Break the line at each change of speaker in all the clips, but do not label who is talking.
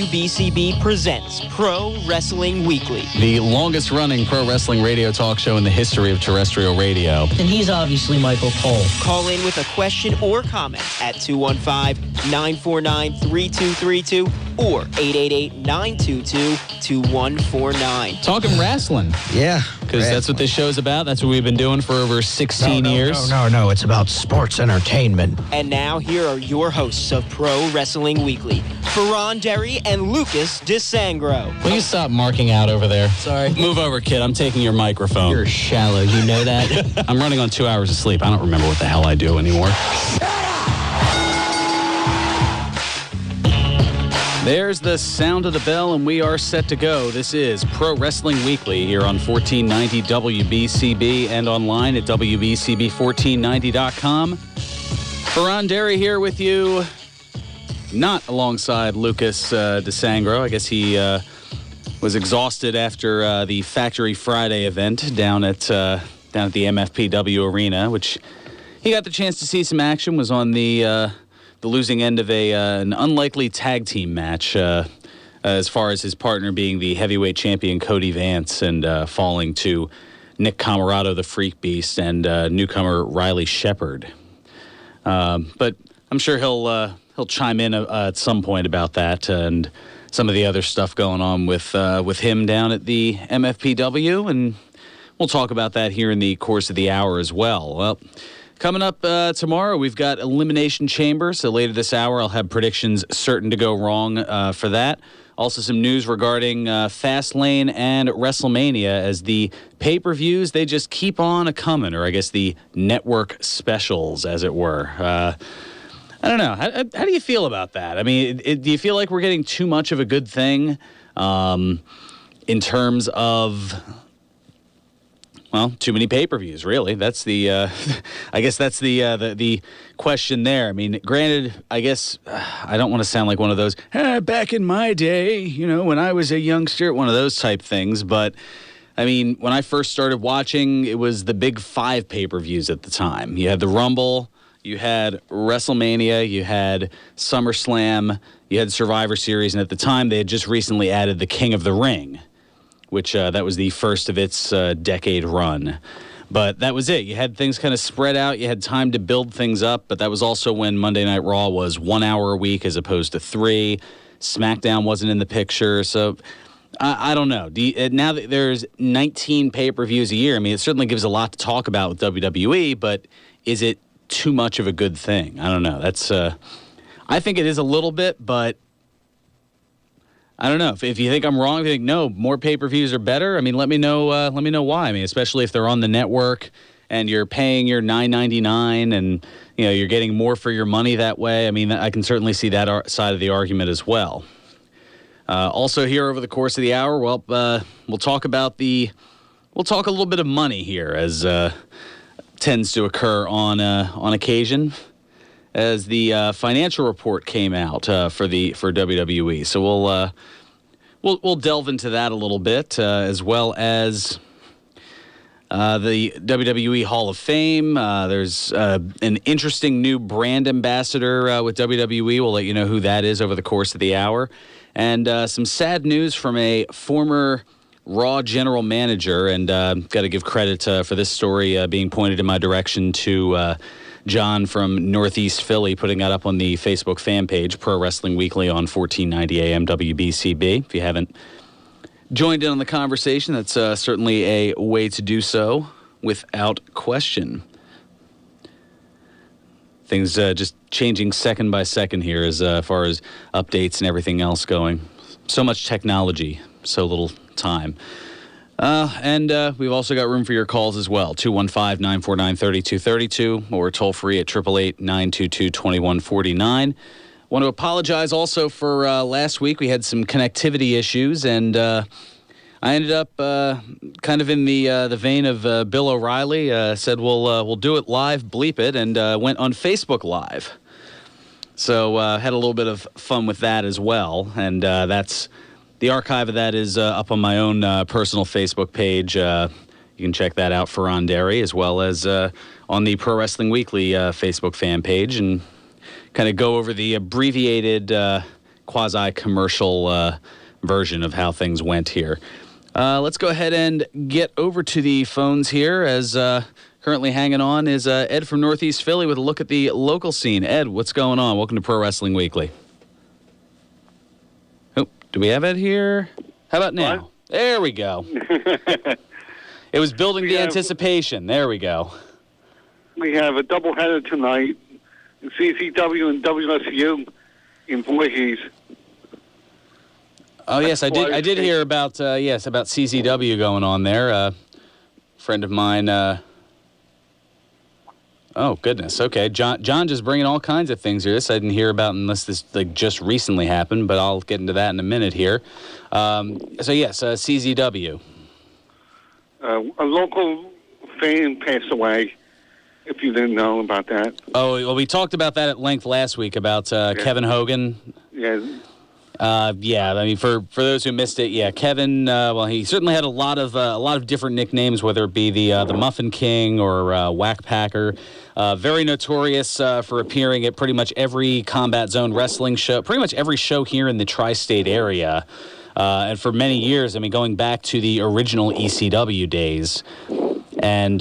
WBCB presents Pro Wrestling Weekly.
The longest-running pro wrestling radio talk show in the history of terrestrial radio.
And he's obviously Michael Cole.
Call in with a question or comment at 215-949-3232 or 888-922-2149.
Talking wrestling.
Yeah.
Because that's what this show's about. That's what we've been doing for over 16 years.
No. It's about sports entertainment.
And now here are your hosts of Pro Wrestling Weekly, Fearon Derry and Lucas DeSangro.
Will you stop marking out over there?
Sorry.
Move over, kid. I'm taking your microphone.
You're shallow. You know that?
I'm running on 2 hours of sleep. I don't remember what the hell I do anymore. There's the sound of the bell, and we are set to go. This is Pro Wrestling Weekly here on 1490 WBCB and online at WBCB1490.com. Fearon Derry here with you, not alongside Lucas DeSangro. I guess he was exhausted after the Factory Friday event down at the MFPW Arena, which he got the chance to see some action, was on the losing end of an unlikely tag team match, as far as his partner being the heavyweight champion Cody Vance and falling to Nick Camarado, the Freak Beast, and newcomer Riley Shepard. But I'm sure he'll chime in at some point about that and some of the other stuff going on with him down at the MFPW, and we'll talk about that here in the course of the hour as well. Well, coming up tomorrow, we've got Elimination Chamber, so later this hour I'll have predictions certain to go wrong for that. Also some news regarding Fastlane and WrestleMania, as the pay-per-views, they just keep on a-coming, or I guess the network specials, as it were. I don't know. How do you feel about that? I mean, do you feel like we're getting too much of a good thing in terms of... Well, too many pay-per-views, really. That's the, I guess that's the question there. I mean, granted, I guess I don't want to sound like one of those, back in my day, when I was a youngster, one of those type things. But, I mean, when I first started watching, it was the big 5 pay-per-views at the time. You had the Rumble, you had WrestleMania, you had SummerSlam, you had Survivor Series, and at the time, they had just recently added the King of the Ring, which that was the first of its decade run. But that was it. You had things kind of spread out. You had time to build things up, but that was also when Monday Night Raw was 1 hour a week as opposed to 3. SmackDown wasn't in the picture. So I don't know. Now that there's 19 pay-per-views a year, I mean, it certainly gives a lot to talk about with WWE, but is it too much of a good thing? I don't know. That's I think it is a little bit, but I don't know. If you think I'm wrong, if you think, no, more pay-per-views are better, I mean, let me know why. I mean, especially if they're on the network and you're paying your $9.99 and, you're getting more for your money that way. I mean, I can certainly see that side of the argument as well. Also here over the course of the hour, well, we'll talk a little bit of money here, as tends to occur on occasion, as the financial report came out for WWE. So we'll delve into that a little bit, as well as the WWE Hall of Fame. There's an interesting new brand ambassador with WWE. We'll let you know who that is over the course of the hour. And some sad news from a former Raw general manager, and got to give credit for this story being pointed in my direction to John from Northeast Philly, putting that up on the Facebook fan page, Pro Wrestling Weekly on 1490 AM WBCB. If you haven't joined in on the conversation, that's certainly a way to do so without question. Things just changing second by second here as far as updates and everything else going. So much technology, so little time. And we've also got room for your calls as well, 215-949-3232 or toll free at 888-922-2149. Want to apologize also for last week. We had some connectivity issues, and I ended up kind of in the vein of Bill O'Reilly. Said we'll do it live, bleep it, and went on Facebook Live. So had a little bit of fun with that as well, and that's the archive of that is up on my own personal Facebook page. You can check that out for Fearon Derry, as well as on the Pro Wrestling Weekly Facebook fan page, and kind of go over the abbreviated quasi-commercial version of how things went here. Let's go ahead and get over to the phones here. As currently hanging on is Ed from Northeast Philly with a look at the local scene. Ed, what's going on? Welcome to Pro Wrestling Weekly. Oh, do we have Ed here? How about now?
What?
There we go. It was building the anticipation. There we go.
We have a doubleheader tonight, CCW and WSU in Voorhees.
Oh yes, I did hear about about CCW going on there. A friend of mine. Oh goodness. Okay, John just bringing all kinds of things here. This I didn't hear about unless this just recently happened, but I'll get into that in a minute here. So yes, CZW.
A local fan passed away. If you didn't know about that.
Oh well, we talked about that at length last week about Kevin Hogan.
Yeah.
Yeah, I mean, for those who missed it, yeah, Kevin. Well, he certainly had a lot of different nicknames, whether it be the Muffin King or Whack Packer. Very notorious for appearing at pretty much every Combat Zone wrestling show, pretty much every show here in the tri-state area, and for many years. I mean, going back to the original ECW days, and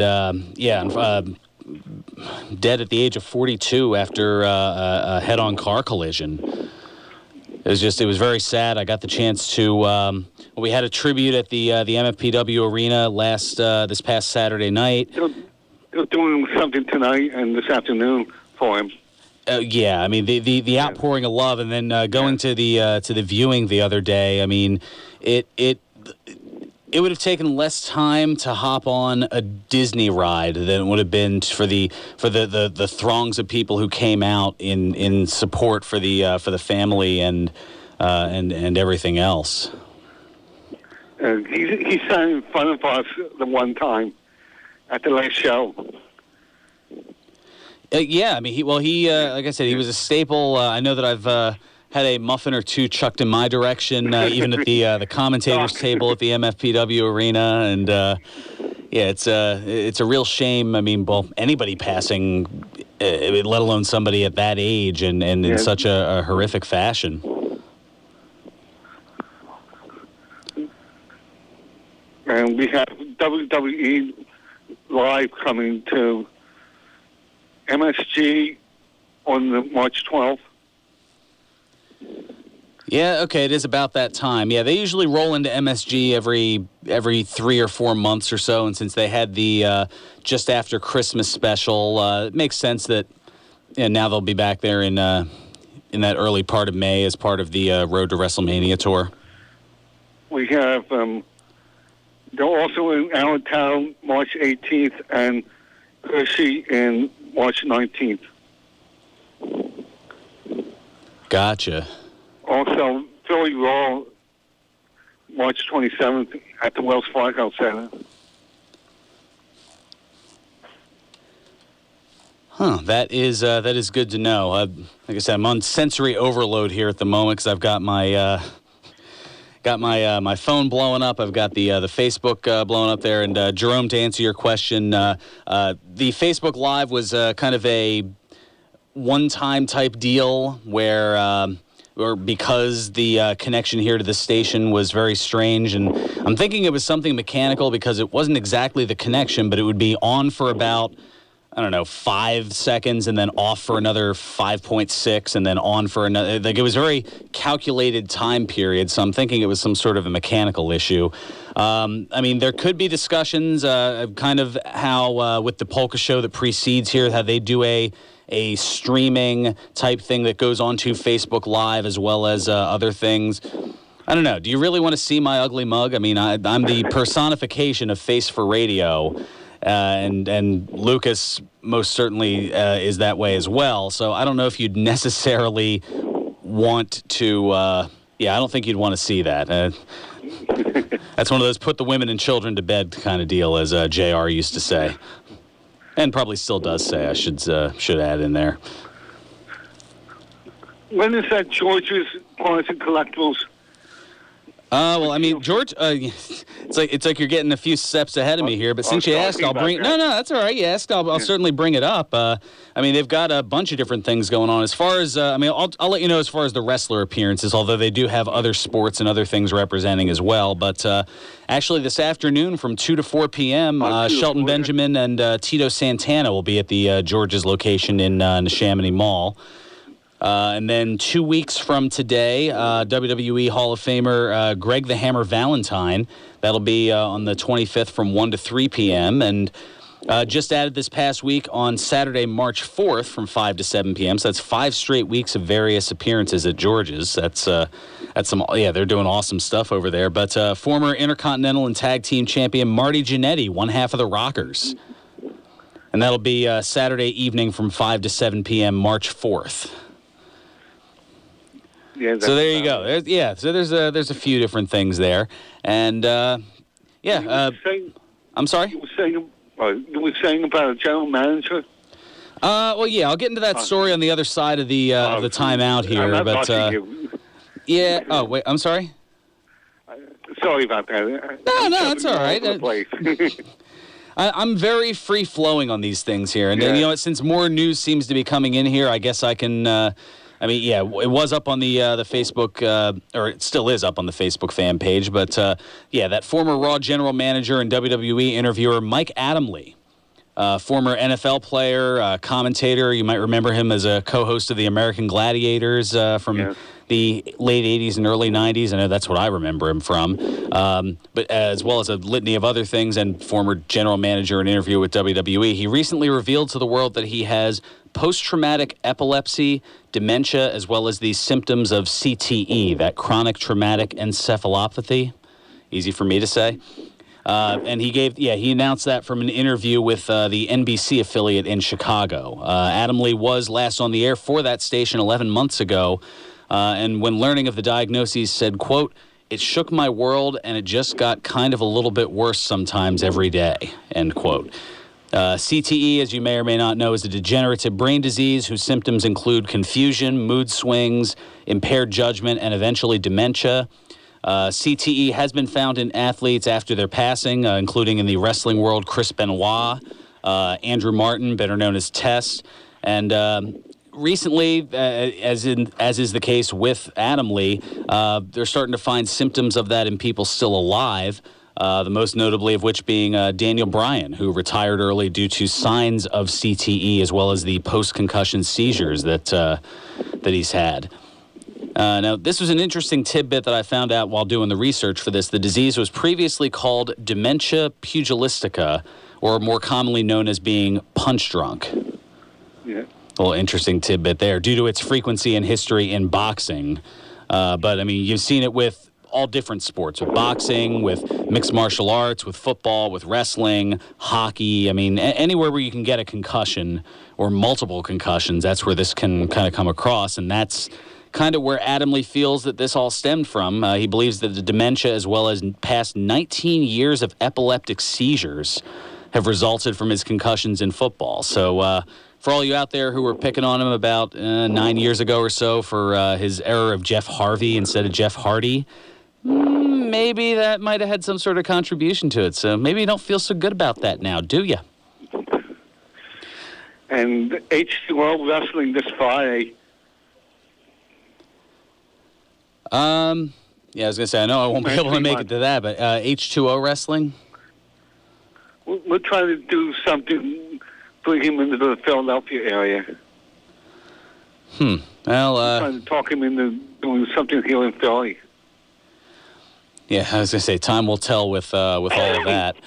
dead at the age of 42 after a head-on car collision. It was very sad. I got the chance to. We had a tribute at the MFPW Arena this past Saturday night.
They're doing something tonight and this afternoon for him.
Yeah, I mean the outpouring of love, and then going to the viewing the other day. I mean, it would have taken less time to hop on a Disney ride than it would have been for the throngs of people who came out in support for the family and everything else.
He sat in front of us the one time at the last show.
Yeah, I mean he like I said, he was a staple. I know that I've had a muffin or two chucked in my direction, even at the commentators table at the MFPW Arena, and it's a real shame. I mean, well, anybody passing, let alone somebody at that age, and in such a horrific fashion.
And we have WWE Live coming to MSG on March 12th.
Yeah, okay, it is about that time. Yeah, they usually roll into MSG every 3 or 4 months or so, and since they had the just after Christmas special, it makes sense that now they'll be back there in that early part of May as part of the Road to WrestleMania tour.
We have they're also in Allentown March 18th and Hershey in March 19th.
Gotcha.
Also, Philly Raw, March 27th at the Wells Fargo Center.
Huh, that is good to know. Like I said, I'm on sensory overload here at the moment because I've got my my phone blowing up. I've got the Facebook blowing up there. And Jerome, to answer your question, the Facebook Live was kind of a one-time type deal where. Or because the connection here to the station was very strange. And I'm thinking it was something mechanical because it wasn't exactly the connection, but it would be on for about, 5 seconds and then off for another 5.6 and then on for another. Like, it was a very calculated time period, so I'm thinking it was some sort of a mechanical issue. I mean, there could be discussions, kind of how with the polka show that precedes here, how they do a streaming type thing that goes onto Facebook Live as well as other things. I don't know. Do you really want to see my ugly mug? I mean, I'm the personification of Face for Radio, and Lucas most certainly is that way as well. So I don't know if you'd necessarily want to. I don't think you'd want to see that. That's one of those put the women and children to bed kind of deal, as JR used to say. And probably still does say, I should add in there.
When is that George's Parts and Collectibles?
Well, I mean, George, it's like you're getting a few steps ahead of me here. But since you asked, I'll bring. No, that's all right. You asked, I'll certainly bring it up. I mean, they've got a bunch of different things going on. As far as, I mean, I'll let you know as far as the wrestler appearances. Although they do have other sports and other things representing as well. But actually, this afternoon from 2 to 4 p.m., Shelton Benjamin and Tito Santana will be at the George's location in Neshaminy Mall. And then 2 weeks from today, WWE Hall of Famer Greg the Hammer Valentine. That'll be on the 25th from 1 to 3 p.m. And just added this past week on Saturday, March 4th from 5 to 7 p.m. So that's 5 straight weeks of various appearances at George's. That's some, they're doing awesome stuff over there. But former Intercontinental and Tag Team Champion Marty Jannetty, one half of the Rockers. And that'll be Saturday evening from 5 to 7 p.m. March 4th.
Yeah,
so there you go. So there's a few different things there, and I'm sorry.
You were saying about a general manager.
Well, yeah, I'll get into that story on the other side of the timeout here, but yeah. Oh wait, I'm sorry.
Sorry about that.
No, it's all right. I'm very free-flowing on these things here, and you know what? Since more news seems to be coming in here, I guess I can. It was up on the Facebook, or it still is up on the Facebook fan page. But, that former Raw general manager and WWE interviewer Mike Adamle, former NFL player, commentator. You might remember him as a co-host of the American Gladiators from the late 80s and early 90s. I know that's what I remember him from. But as well as a litany of other things, and former general manager and interviewer with WWE. He recently revealed to the world that he has post-traumatic epilepsy, dementia, as well as the symptoms of CTE, that chronic traumatic encephalopathy. Easy for me to say. And he announced that from an interview with the NBC affiliate in Chicago. Adamle was last on the air for that station 11 months ago, and when learning of the diagnoses said, quote, "It shook my world, and it just got kind of a little bit worse sometimes every day," end quote. CTE, as you may or may not know, is a degenerative brain disease whose symptoms include confusion, mood swings, impaired judgment, and eventually dementia. CTE has been found in athletes after their passing, including in the wrestling world, Chris Benoit, Andrew Martin, better known as Test, and recently, as is the case with Adamle, they're starting to find symptoms of that in people still alive. The most notably of which being Daniel Bryan, who retired early due to signs of CTE, as well as the post-concussion seizures that he's had. Now, this was an interesting tidbit that I found out while doing the research for this. The disease was previously called dementia pugilistica, or more commonly known as being punch drunk.
Yeah.
A little interesting tidbit there, due to its frequency and history in boxing. But, I mean, you've seen it with all different sports, with boxing, with mixed martial arts, with football, with wrestling, hockey. I mean, anywhere where you can get a concussion or multiple concussions, that's where this can kind of come across. And that's kind of where Adamle feels that this all stemmed from. He believes that the dementia, as well as past 19 years of epileptic seizures, have resulted from his concussions in football. So, for all you out there who were picking on him about 9 years ago or so for his error of Jeff Harvey instead of Jeff Hardy, maybe that might have had some sort of contribution to it. So maybe you don't feel so good about that now, do you?
And H2O wrestling this Friday.
I was going to say, I know I won't be able to make it to that, but H2O wrestling?
We're trying to do something, bring him into the Philadelphia area.
Well,
trying to talk him into doing something here in Philly.
Yeah, I was going to say, time will tell with all of that.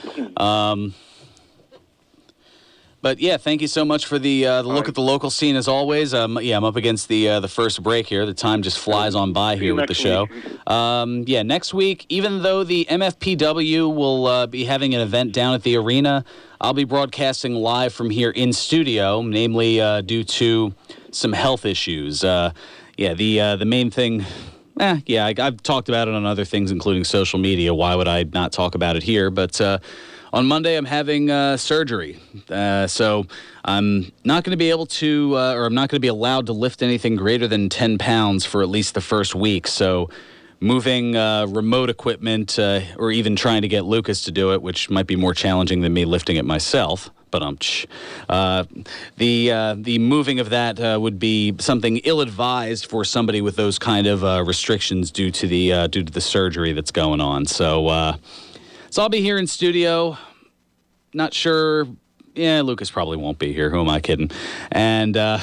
But yeah, thank you so much for the look at the local scene as always. I'm up against the first break here. The time just flies on by here with the show. Next week, even though the MFPW will be having an event down at the arena, I'll be broadcasting live from here in studio, namely due to some health issues. The main thing. I've talked about it on other things, including social media. Why would I not talk about it here? But on Monday, I'm having surgery. So I'm not going to be able to, or I'm not going to be allowed to lift anything greater than 10 pounds for at least the first week. So moving remote equipment or even trying to get Lucas to do it, which might be more challenging than me lifting it myself. But the moving of that would be something ill-advised for somebody with those kind of restrictions due to the surgery that's going on. So I'll be here in studio. Not sure. Yeah, Lucas probably won't be here. Who am I kidding? And I'll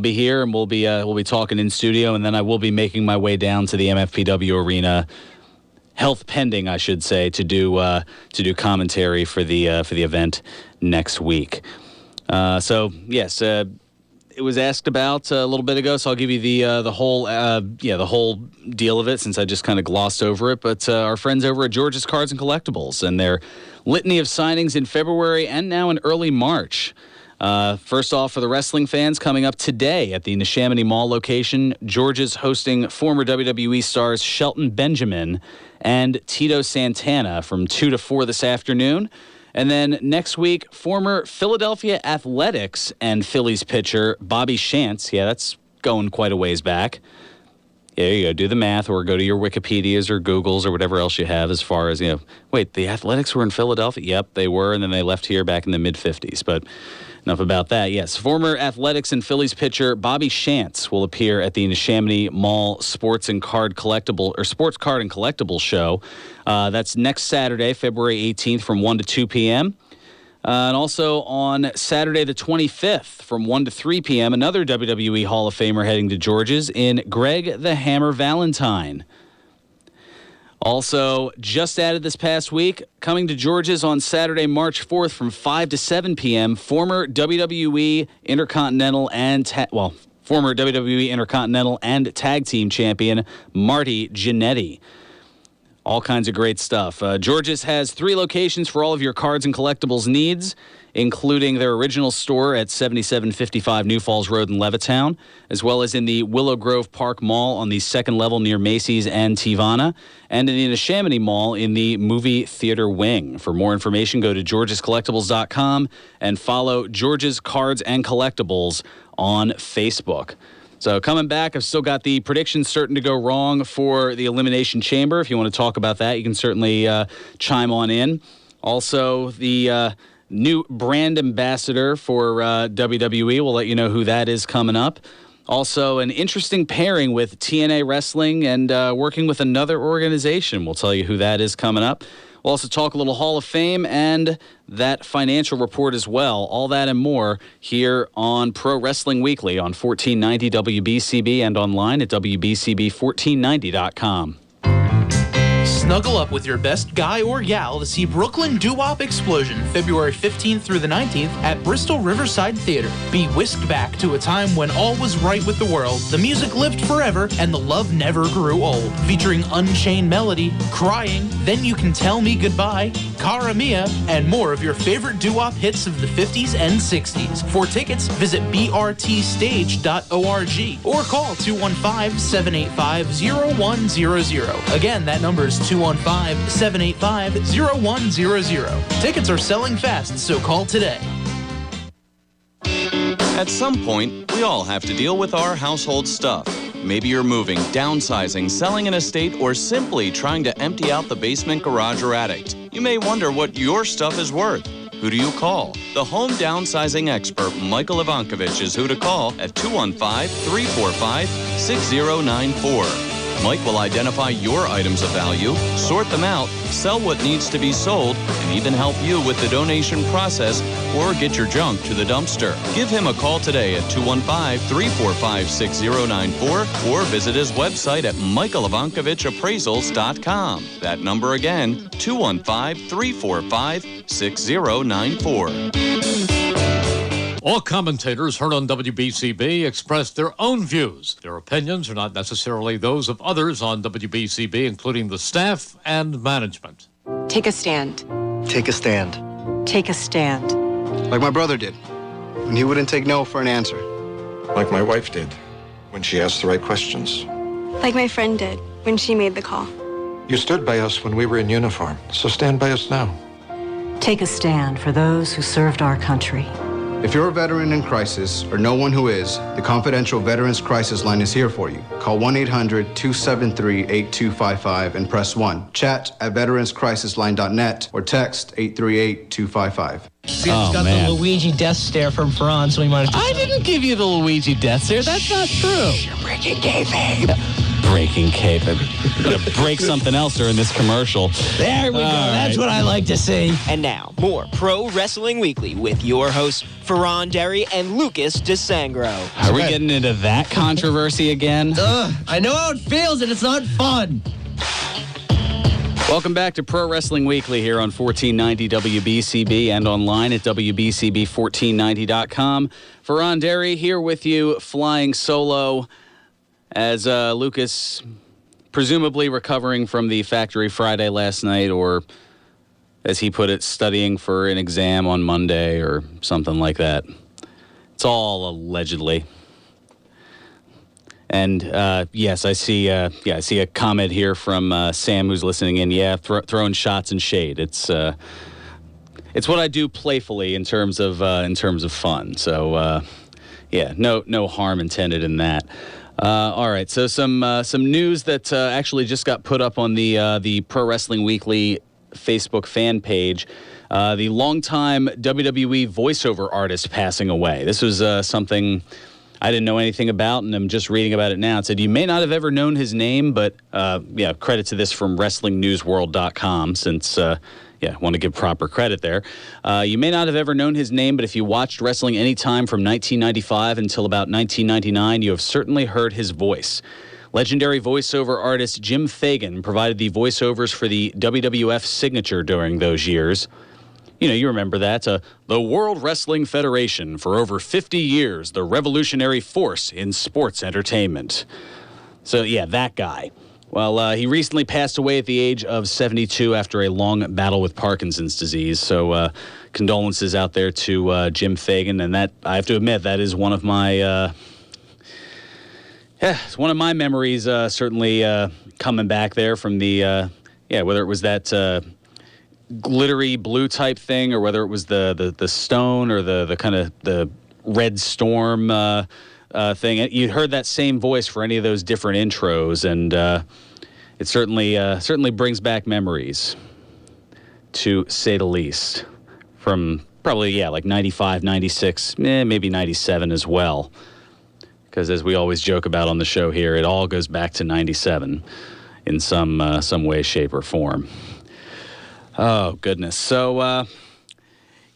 be here, and we'll be talking in studio, and then I will be making my way down to the MFPW Arena. Health pending, I should say, to do commentary for the event next week. So yes, it was asked about a little bit ago, so I'll give you the whole deal of it since I just kind of glossed over it. But our friends over at George's Cards and Collectibles and their litany of signings in February and now in early March. First off, for the wrestling fans, coming up today at the Neshaminy Mall location, George's hosting former WWE stars Shelton Benjamin and Tito Santana from 2 to 4 this afternoon. And then next week, former Philadelphia Athletics and Phillies pitcher Bobby Shantz. Yeah, that's going quite a ways back. Yeah, there you go. Do the math or go to your Wikipedias or Googles or whatever else you have as far as, wait, the Athletics were in Philadelphia? Yep, they were, and then they left here back in the mid-'50s. But enough about that. Yes, former Athletics and Phillies pitcher Bobby Shantz will appear at the Neshaminy Mall Sports Card and Collectible show. That's next Saturday, February 18th from 1 to 2 p.m. And also on Saturday the 25th from 1 to 3 p.m., another WWE Hall of Famer heading to George's in Greg the Hammer Valentine. Also, just added this past week, coming to George's on Saturday, March 4th from 5 to 7 p.m., former WWE Intercontinental and Tag Team Champion Marty Jannetty. All kinds of great stuff. George's has 3 locations for all of your cards and collectibles needs, including their original store at 7755 New Falls Road in Levittown, as well as in the Willow Grove Park Mall on the second level near Macy's and Tivana, and in the Neshaminy Mall in the movie theater wing. For more information, go to georgescollectibles.com and follow George's Cards and Collectibles on Facebook. So coming back, I've still got the predictions certain to go wrong for the Elimination Chamber. If you want to talk about that, you can certainly chime on in. Also, the new brand ambassador for WWE. We'll let you know who that is coming up. Also, an interesting pairing with TNA Wrestling and working with another organization. We'll tell you who that is coming up. We'll also talk a little Hall of Fame and that financial report as well. All that and more here on Pro Wrestling Weekly on 1490 WBCB and online at WBCB1490.com.
Snuggle up with your best guy or gal to see Brooklyn Doo-Wop Explosion February 15th through the 19th at Bristol Riverside Theater. Be whisked back to a time when all was right with the world, the music lived forever, and the love never grew old. Featuring Unchained Melody, Crying, Then You Can Tell Me Goodbye, Cara Mia, and more of your favorite doo-wop hits of the 50s and 60s. For tickets, visit brtstage.org or call 215-785-0100. Again, that number is 215-785-0100. Tickets are selling fast, so call today.
At some point, we all have to deal with our household stuff. Maybe you're moving, downsizing, selling an estate, or simply trying to empty out the basement, garage, or attic. You may wonder what your stuff is worth. Who do you call? The home downsizing expert, Michael Ivankovich, is who to call at 215-345-6094. Mike will identify your items of value, sort them out, sell what needs to be sold, and even help you with the donation process or get your junk to the dumpster. Give him a call today at 215-345-6094 or visit his website at michaelivankovichappraisals.com. That number again, 215-345-6094.
All commentators heard on WBCB express their own views. Their opinions are not necessarily those of others on WBCB, including the staff and management.
Take a stand.
Take a stand.
Take a stand.
Like my brother did, when he wouldn't take no for an answer.
Like my wife did, when she asked the right questions.
Like my friend did, when she made the call.
You stood by us when we were in uniform, so stand by us now.
Take a stand for those who served our country.
If you're a veteran in crisis or know one who is, the confidential Veterans Crisis Line is here for you. Call 1-800-273-8255 and press 1. Chat at veteranscrisisline.net or text 838-255.
See, it's got the Luigi death stare from Fearon, so we might have
I didn't give you the Luigi death stare. That's not true.
You're breaking kayfabe.
Breaking kayfabe. Gonna break something else during this commercial.
There we go. That's what I like to see.
And now, more Pro Wrestling Weekly with your hosts, Fearon Derry and Lucas DeSangro.
Are we getting into that controversy again?
I know how it feels, and it's not fun.
Welcome back to Pro Wrestling Weekly here on 1490 WBCB and online at WBCB1490.com. Fearon Derry here with you, flying solo as Lucas presumably recovering from the Factory Friday last night, or as he put it, studying for an exam on Monday or something like that. It's all allegedly. And yes, I see a comment here from Sam who's listening in. Yeah, throwing shots and shade. It's what I do playfully in terms of fun. So yeah, no harm intended in that. All right, so some news that actually just got put up on the Pro Wrestling Weekly Facebook fan page. The longtime WWE voiceover artist passing away. This was something I didn't know anything about, and I'm just reading about it now. It said, you may not have ever known his name, but credit to this from WrestlingNewsWorld.com, since I want to give proper credit there. You may not have ever known his name, but if you watched wrestling any time from 1995 until about 1999, you have certainly heard his voice. Legendary voiceover artist Jim Fagan provided the voiceovers for the WWF signature during those years. You know, you remember that. The World Wrestling Federation, for over 50 years, the revolutionary force in sports entertainment. So, yeah, that guy. Well, he recently passed away at the age of 72 after a long battle with Parkinson's disease. So, condolences out there to Jim Fagan. And that, I have to admit, that is one of my... it's one of my memories, certainly coming back there from the... whether it was that... glittery blue type thing, or whether it was the stone or the kind of the red storm thing. You heard that same voice for any of those different intros, and it certainly brings back memories, to say the least, from probably like 95, 96, maybe 97 as well, because as we always joke about on the show here, it all goes back to 97 in some way, shape, or form. Oh, goodness. So,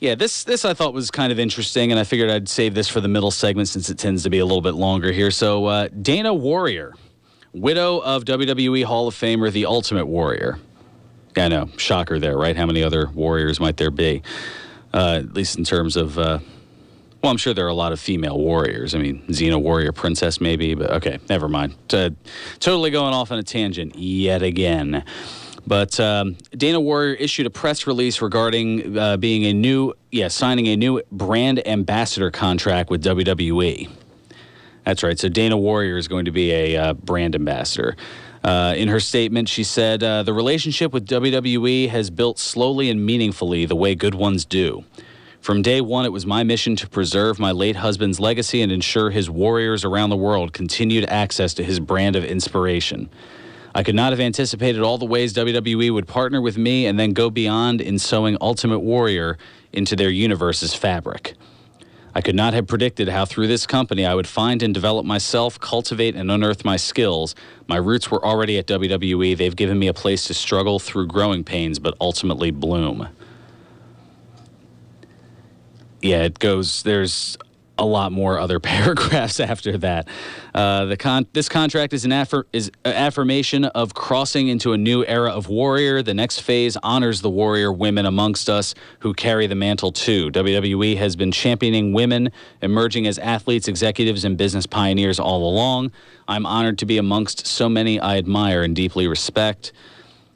this I thought was kind of interesting, and I figured I'd save this for the middle segment since it tends to be a little bit longer here. So, Dana Warrior, widow of WWE Hall of Famer, The Ultimate Warrior. I know, shocker there, right? How many other warriors might there be? At least in terms of, I'm sure there are a lot of female warriors. I mean, Xena Warrior Princess maybe, but okay, never mind. Totally going off on a tangent yet again. But Dana Warrior issued a press release regarding signing a new brand ambassador contract with WWE. That's right. So Dana Warrior is going to be a brand ambassador. In her statement, she said, the relationship with WWE has built slowly and meaningfully the way good ones do. From day one, it was my mission to preserve my late husband's legacy and ensure his warriors around the world continued access to his brand of inspiration. I could not have anticipated all the ways WWE would partner with me and then go beyond in sewing Ultimate Warrior into their universe's fabric. I could not have predicted how through this company I would find and develop myself, cultivate and unearth my skills. My roots were already at WWE. They've given me a place to struggle through growing pains, but ultimately bloom. Yeah, it goes, there's a lot more other paragraphs after that. This contract is an affirmation of crossing into a new era of Warrior. The next phase honors the Warrior women amongst us who carry the mantle too. WWE has been championing women, emerging as athletes, executives, and business pioneers all along. I'm honored to be amongst so many I admire and deeply respect.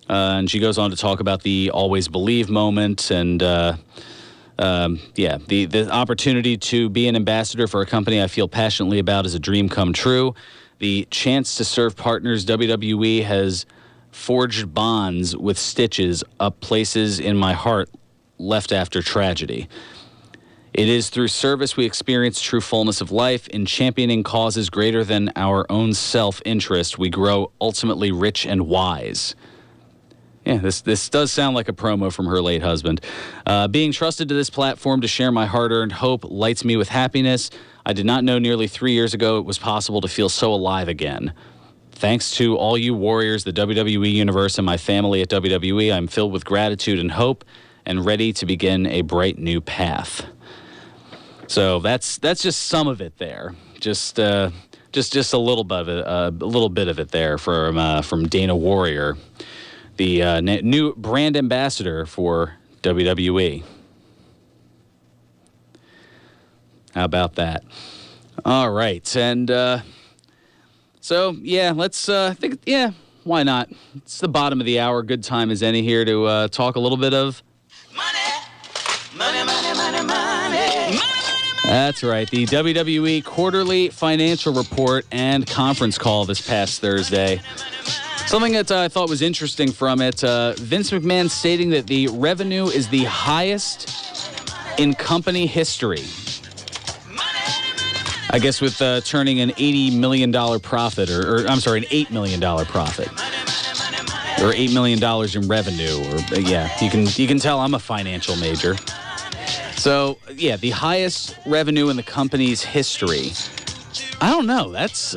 And she goes on to talk about the Always Believe moment and... the opportunity to be an ambassador for a company I feel passionately about is a dream come true. The chance to serve partners WWE has forged bonds with stitches up places in my heart left after tragedy. It is through service we experience true fullness of life. In championing causes greater than our own self-interest, we grow ultimately rich and wise. Yeah, this does sound like a promo from her late husband. Being trusted to this platform to share my hard-earned hope lights me with happiness. I did not know nearly 3 years ago it was possible to feel so alive again. Thanks to all you warriors, the WWE Universe, and my family at WWE, I'm filled with gratitude and hope and ready to begin a bright new path. So that's just some of it there. Just a little bit of it there from Dana Warrior, the new brand ambassador for WWE. How about that? All right, and so yeah, let's why not? It's the bottom of the hour. Good time as any here to talk a little bit of money. That's right. The WWE quarterly financial report and conference call this past Thursday. Something that I thought was interesting from it, Vince McMahon stating that the revenue is the highest in company history. I guess with turning an $80 million profit, or I'm sorry, an $8 million profit. Or $8 million in revenue. Or yeah, you can tell I'm a financial major. So, yeah, the highest revenue in the company's history. I don't know. That's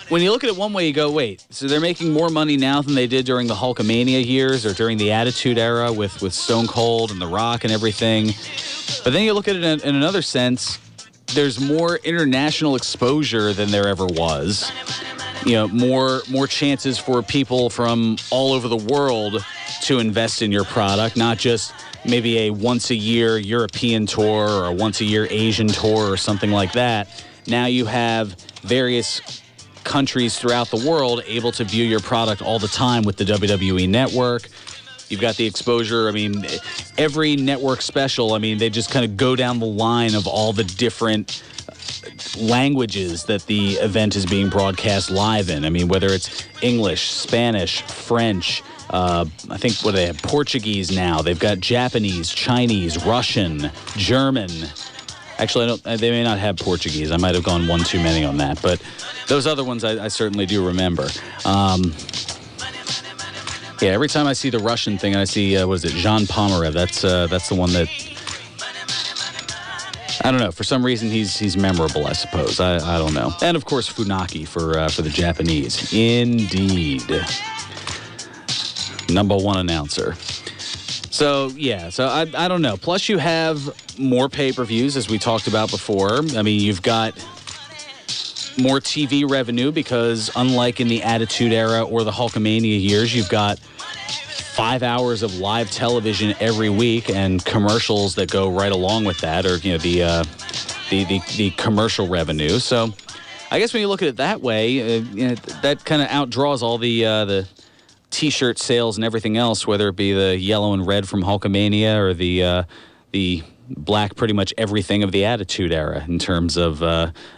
when you look at it one way, you go, wait, so they're making more money now than they did during the Hulkamania years or during the Attitude Era with Stone Cold and The Rock and everything. But then you look at it in another sense, there's more international exposure than there ever was. You know, more chances for people from all over the world to invest in your product, not just maybe a once-a-year European tour or a once-a-year Asian tour or something like that. Now you have various countries throughout the world able to view your product all the time with the WWE Network. You've got the exposure. I mean, every network special, I mean, they just kind of go down the line of all the different languages that the event is being broadcast live in. I mean, whether it's English, Spanish, French, I think they have Portuguese now. They've got Japanese, Chinese, Russian, German. Actually, they may not have Portuguese. I might have gone one too many on that. But those other ones I certainly do remember. Yeah, every time I see the Russian thing, I see, Jean Pomerev. That's the one that, I don't know. For some reason, he's memorable, I suppose. I don't know. And, of course, Funaki for the Japanese. Indeed. Number one announcer. So, yeah. So, I don't know. Plus, you have more pay-per-views, as we talked about before. I mean, you've got more TV revenue because, unlike in the Attitude Era or the Hulkamania years, you've got 5 hours of live television every week and commercials that go right along with that, or the commercial revenue. So, I guess when you look at it that way, that kind of outdraws all the T-shirt sales and everything else, whether it be the yellow and red from Hulkamania or the black pretty much everything of the Attitude Era in terms of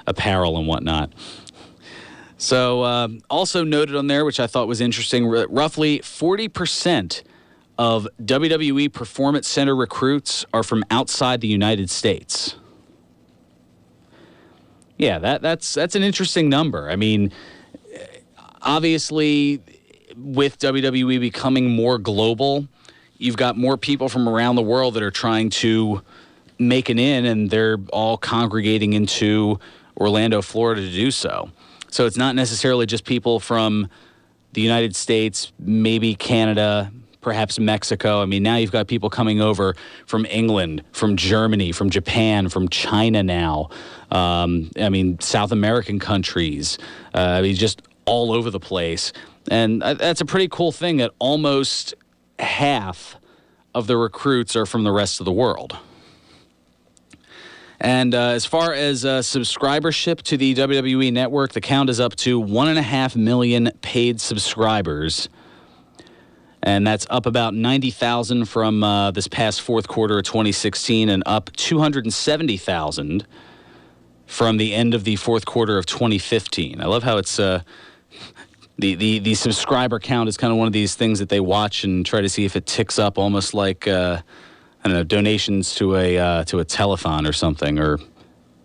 apparel and whatnot. So also noted on there, which I thought was interesting, roughly 40% of WWE Performance Center recruits are from outside the United States. Yeah, that's an interesting number. I mean, obviously, with WWE becoming more global, you've got more people from around the world that are trying to make an in, and they're all congregating into Orlando, Florida to do so. So it's not necessarily just people from the United States, maybe Canada, perhaps Mexico. I mean, now you've got people coming over from England, from Germany, from Japan, from China now. I mean, South American countries. Just all over the place. And that's a pretty cool thing that almost half of the recruits are from the rest of the world. And as far as subscribership to the WWE Network, the count is up to 1.5 million paid subscribers. And that's up about 90,000 from this past fourth quarter of 2016 and up 270,000 from the end of the fourth quarter of 2015. I love how it's the subscriber count is kind of one of these things that they watch and try to see if it ticks up almost like, I don't know, donations to a telethon or something, or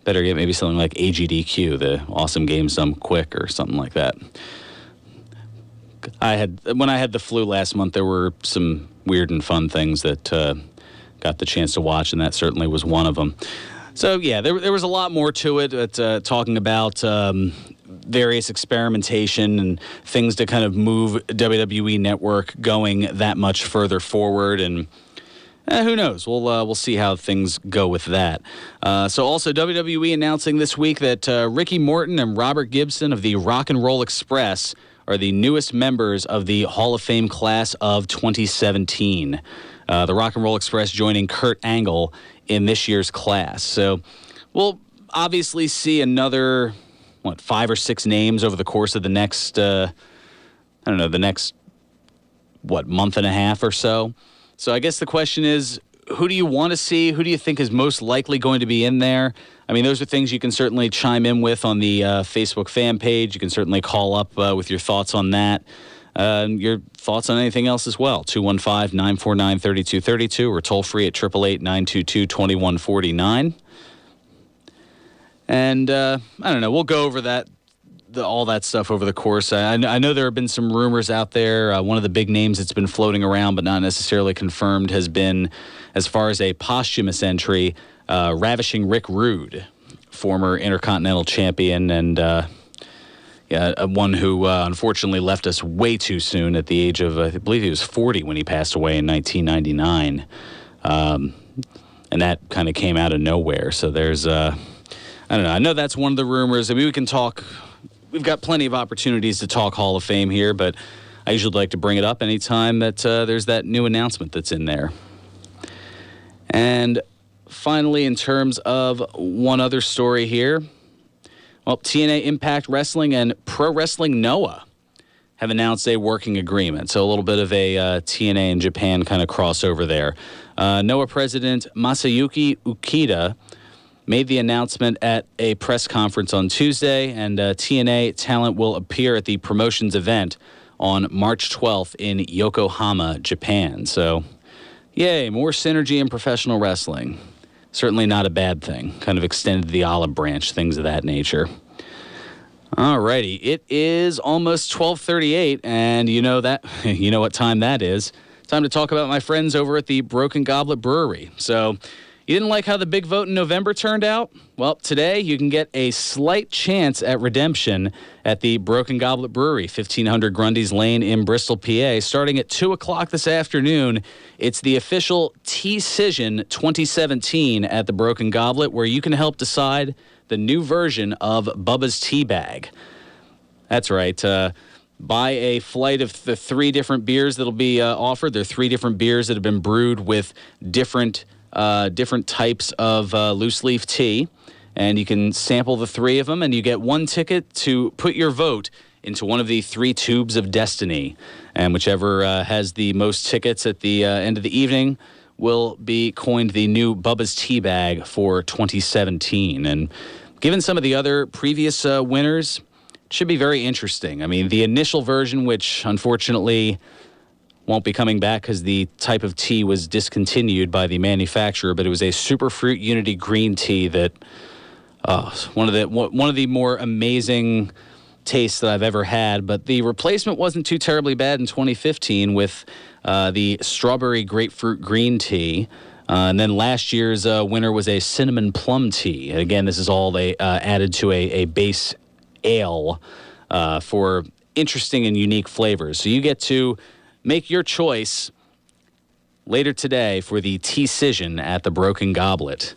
better yet, maybe something like AGDQ, the Awesome Games Done Quick, or something like that. When I had the flu last month, there were some weird and fun things that got the chance to watch, and that certainly was one of them. So, yeah, there was a lot more to it, talking about various experimentation and things to kind of move WWE Network going that much further forward, and who knows? We'll see how things go with that. So also WWE announcing this week that Ricky Morton and Robert Gibson of the Rock and Roll Express are the newest members of the Hall of Fame class of 2017. The Rock and Roll Express joining Kurt Angle in this year's class. So we'll obviously see another, 5 or 6 names over the course of the next, month and a half or so. So I guess the question is, who do you want to see? Who do you think is most likely going to be in there? I mean, those are things you can certainly chime in with on the Facebook fan page. You can certainly call up with your thoughts on that. Your thoughts on anything else as well. 215-949-3232 or toll free at 888-922-2149. And I don't know. We'll go over that. All that stuff over the course. I know there have been some rumors out there. One of the big names that's been floating around but not necessarily confirmed has been, as far as a posthumous entry, Ravishing Rick Rude, former Intercontinental Champion, and one who unfortunately left us way too soon at the age of, I believe he was 40 when he passed away in 1999. And that kind of came out of nowhere. So there's, I don't know. I know that's one of the rumors. I mean, we can talk. We've got plenty of opportunities to talk Hall of Fame here, but I usually like to bring it up anytime that there's that new announcement that's in there. And finally, in terms of one other story here, well, TNA Impact Wrestling and Pro Wrestling Noah have announced a working agreement. So a little bit of a TNA and Japan kind of crossover there. Noah president Masayuki Ukita made the announcement at a press conference on Tuesday, and TNA talent will appear at the promotions event on March 12th in Yokohama, Japan. So, yay, more synergy in professional wrestling. Certainly not a bad thing. Kind of extended the olive branch, things of that nature. All righty, it is almost 12:38, and you know what time that is. Time to talk about my friends over at the Broken Goblet Brewery. So, you didn't like how the big vote in November turned out? Well, today you can get a slight chance at redemption at the Broken Goblet Brewery, 1500 Grundy's Lane in Bristol, PA. Starting at 2 o'clock this afternoon, it's the official T-Cision 2017 at the Broken Goblet, where you can help decide the new version of Bubba's Tea Bag. That's right. Buy a flight of the 3 different beers that'll be offered. There are 3 different beers that have been brewed with different types of loose leaf tea, and you can sample the 3 of them, and you get 1 ticket to put your vote into one of the 3 tubes of destiny, and whichever has the most tickets at the end of the evening will be coined the new Bubba's Tea Bag for 2017. And given some of the other previous winners, it should be very interesting. I mean, the initial version, which unfortunately won't be coming back because the type of tea was discontinued by the manufacturer, but it was a Superfruit Unity green tea that one of the more amazing tastes that I've ever had. But the replacement wasn't too terribly bad in 2015 with the Strawberry Grapefruit green tea. And then last year's winner was a Cinnamon Plum tea. And again, this is all they added to a base ale for interesting and unique flavors. So you get to make your choice later today for the T-Cision at the Broken Goblet.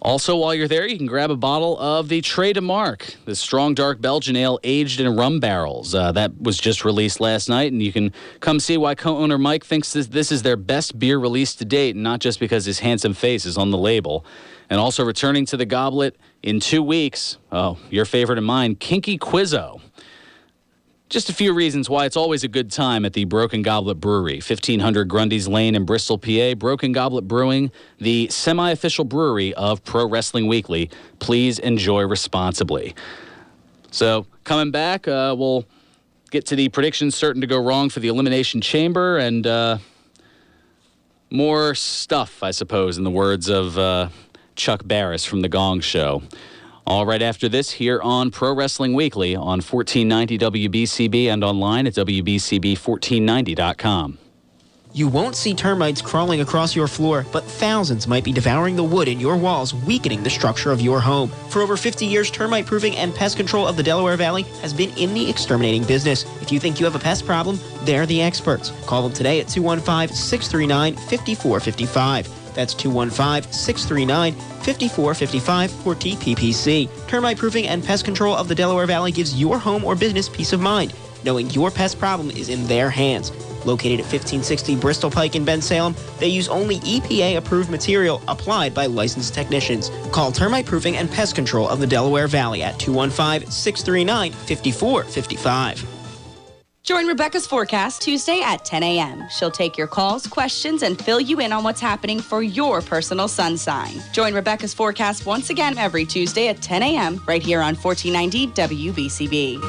Also, while you're there, you can grab a bottle of the Trey de Marque, the strong dark Belgian ale aged in rum barrels. That was just released last night, and you can come see why co-owner Mike thinks this is their best beer released to date, and not just because his handsome face is on the label. And also returning to the Goblet in 2 weeks, your favorite and mine, Kinky Quizzo. Just a few reasons why it's always a good time at the Broken Goblet Brewery, 1500 Grundy's Lane in Bristol, PA. Broken Goblet Brewing, the semi-official brewery of Pro Wrestling Weekly. Please enjoy responsibly. So, coming back, we'll get to the predictions certain to go wrong for the Elimination Chamber, and More stuff, I suppose, in the words of Chuck Barris from The Gong Show. All right after this, here on Pro Wrestling Weekly on 1490 WBCB and online at WBCB1490.com.
You won't see termites crawling across your floor, but thousands might be devouring the wood in your walls, weakening the structure of your home. For over 50 years, Termite Proofing and Pest Control of the Delaware Valley has been in the exterminating business. If you think you have a pest problem, they're the experts. Call them today at 215-639-5455. That's 215-639-5455 for TPPC. Termite Proofing and Pest Control of the Delaware Valley gives your home or business peace of mind, knowing your pest problem is in their hands. Located at 1560 Bristol Pike in Bensalem, they use only EPA-approved material applied by licensed technicians. Call Termite Proofing and Pest Control of the Delaware Valley at 215-639-5455.
Join Rebecca's Forecast Tuesday at 10 a.m. She'll take your calls, questions, and fill you in on what's happening for your personal sun sign. Join Rebecca's Forecast once again every Tuesday at 10 a.m. right here on 1490 WBCB.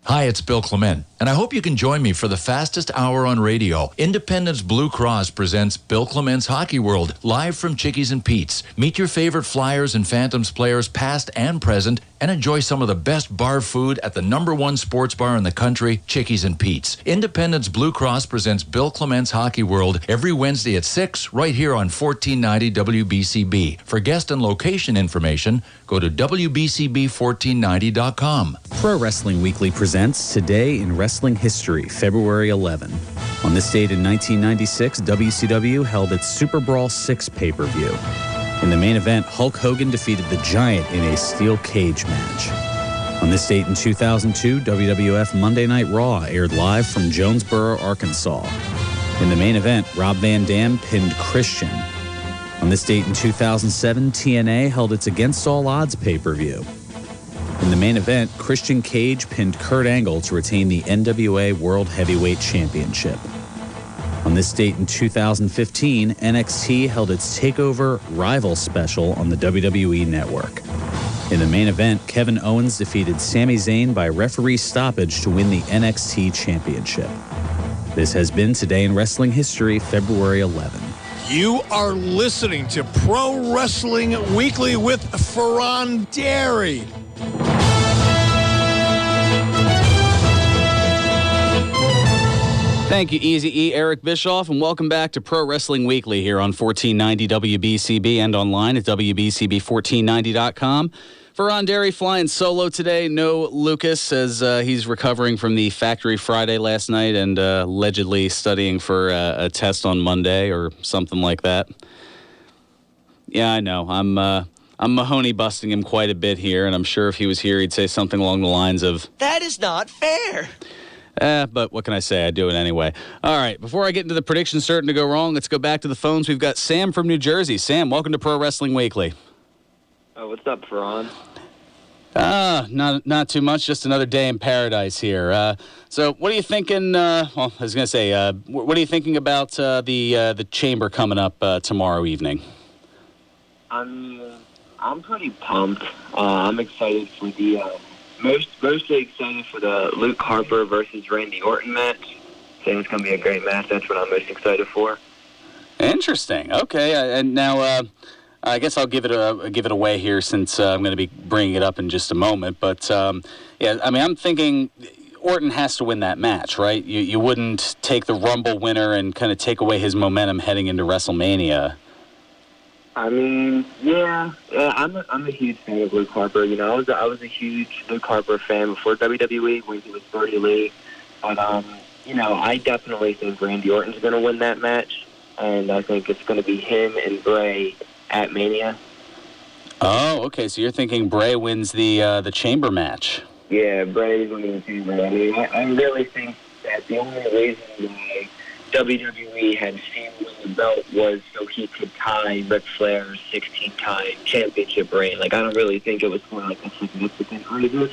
Hi, it's Bill Clement, and I hope you can join me for the fastest hour on radio. Independence Blue Cross presents Bill Clement's Hockey World, live from Chickies and Pete's. Meet your favorite Flyers and Phantoms players, past and present, and enjoy some of the best bar food at the #1 sports bar in the country, Chickies and Pete's. Independence Blue Cross presents Bill Clement's Hockey World every Wednesday at 6, right here on 1490 WBCB. For guest and location information, go to WBCB1490.com.
Pro Wrestling Weekly presents Today in Wrestling History, February 11. On this date in 1996, WCW held its Super Brawl 6 pay-per-view. In the main event, Hulk Hogan defeated the Giant in a steel cage match. On this date in 2002, WWF Monday Night Raw aired live from Jonesboro, Arkansas. In the main event, Rob Van Dam pinned Christian. On this date in 2007, TNA held its Against All Odds pay-per-view. In the main event, Christian Cage pinned Kurt Angle to retain the NWA World Heavyweight Championship. On this date in 2015, NXT held its TakeOver Rival special on the WWE Network. In the main event, Kevin Owens defeated Sami Zayn by referee stoppage to win the NXT Championship. This has been Today in Wrestling History, February 11.
You are listening to Pro Wrestling Weekly with Fearon Derry.
Thank you, Easy E, Eric Bischoff, and welcome back to Pro Wrestling Weekly here on 1490 WBCB and online at WBCB1490.com. Fearon Derry flying solo today. No Lucas, as he's recovering from the Factory Friday last night and allegedly studying for a test on Monday or something like that. Yeah, I know. I'm Mahoney busting him quite a bit here, and I'm sure if he was here, he'd say something along the lines of,
"That is not fair."
But what can I say? I do it anyway. All right, before I get into the predictions starting to go wrong, let's go back to the phones. We've got Sam from New Jersey. Sam, welcome to Pro Wrestling Weekly.
What's up, Fearon?
Not too much. Just another day in paradise here. So, what are you thinking? Well, I was going to say, what are you thinking about the chamber coming up tomorrow evening?
I'm pretty pumped. I'm excited for the mostly excited for the Luke Harper versus Randy Orton match. I think it's going to be a great match. That's what I'm most excited for.
Interesting. Okay, and now I guess I'll give it away here since I'm going to be bringing it up in just a moment. But yeah, I mean, I'm thinking Orton has to win that match, right? You wouldn't take the Rumble winner and kind of take away his momentum heading into WrestleMania.
I mean, yeah, I'm a huge fan of Luke Harper. You know, I was a huge Luke Harper fan before WWE when he was Brody Lee. But you know, I definitely think Randy Orton's going to win that match, and I think it's going to be him and Bray at Mania.
Oh, okay. So you're thinking Bray wins the Chamber match?
Yeah, Bray's winning the Chamber. I mean, I really think that the only reason why WWE had seen win the belt was so he could tie Ric Flair's 16-time championship reign. Like, I don't really think it was for like a significant reason.